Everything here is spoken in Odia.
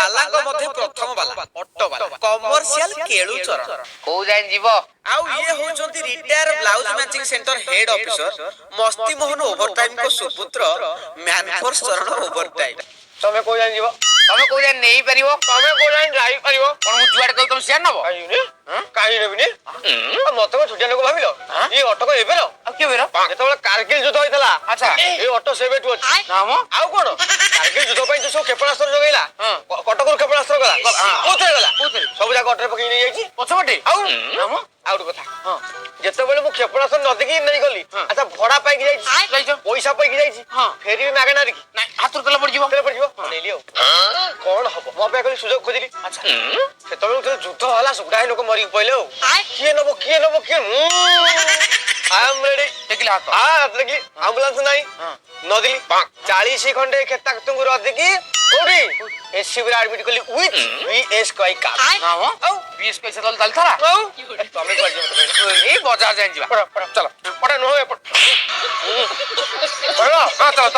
ବାଲାଙ୍କ ମଧ୍ୟ ପ୍ରଥମ ବାଲା ଅଟୋ ବାଲା କମର୍ସିଆଲ କେଳୁ ଚରଣ କୋଉ ଯାଇ ଯିବ ଆଉ ଇଏ ହଉଛନ୍ତି retire blouse matching centre head officer ମସ୍ତି ମୋହନ ଓଭରଟାଇମ को ସୁପୁତ୍ର ମ୍ୟାନଫୋର୍ସ ଚରଣ ଓଭରଟାଇମ। ତମେ କୋଉ ଯାଇ ଯିବ ତମେ କୋଉ ଯାଇ ନେଇ ପାରିବ ତମେ କୋଉ ଯାଇ ଯାଇ ପାରିବ କଣ ମୁଁ ଯୁଆଡେ କହିବି ତମେ ସିଆଡେ ନବ କାହିଁ ନେବିନି ମତେ କଣ ଛୋଟିଆ ଲୋକ ଭାବିଲ ଏଇ ଅଟୋ ଏବେ ର ଆଉ କିଏ ବେର ଯେତେବେଳେ କାର୍ଗିଲ ଯୁଦ୍ଧ ହେଇଥିଲା ଆଚ୍ଛା ଏଇ ଅଟୋ ସେବେଠୁ ଅଛି ଆଉ କଣ କାର୍ଗିଲ ଯୁଦ୍ଧ ପାଇଁ ଯୋଉ ସବୁ କ୍ଷେପଣାସ୍ତ୍ର ଯୋଗେଇଲା କଟକରୁ କ୍ଷେପଣାସ୍ତ୍ର ଗଲା କୋଉଥିରେ ଗଲା ସବୁ ଯାକ ଅଟୋରେ ପକେଇ ନେଇଯାଇଛି ପଛପଟେ ଆଉ ଗୋଟେ କଥା ଯେତେବେଳେ ମୁଁ କ୍ଷେପଣାସ୍ତ୍ର ନଦୀକି ନେଇଗଲି ଆଚ୍ଛା ଭଡା ପାଇକି ଯାଇଛି ପଇସା ପାଇକି ଯାଇଛି ଫେରିବି ମାଗଣାରେ କି ହାତରୁ ତେଲ ପଡିଯିବ ନେଲି ଆଉ କଣ ହବ ମୋ ପାଇଁ ଖାଲି ସୁଯୋଗ ଖୋଜିଲି ଆଚ୍ଛା ସେତେବେଳେ ଯୁଦ୍ଧ ହେଲା ଗୁଡାଏ ଲୋକ ମରିକି ପଇଲେ ଆଉ କିଏ ନବ I am ready ଦେଖିଲି ହାତ ଦେଖିଲି ଆମ୍ବୁଲାନ୍ସ ନାହିଁ ନଦିଲି 40 ଖଣ୍ଡେ ଖେତାଙ୍କୁ ରଦିକି କୋଉଠି ଏସସିବି ରେ ଆଡମିଟ କଲି ୱିଥ୍ VS କଇ କାର୍ଡ ଆଉ VS ପଇସା ଦଲ ଚାଲଥରା ଆଉ ତମେ କୁଆଡେ ଯିବ ଏଇ ବଜାର ଯାଇ ଯିବା ଚଲ ପଡା ନ ହୋ ପଡ ହଁ ଚଲ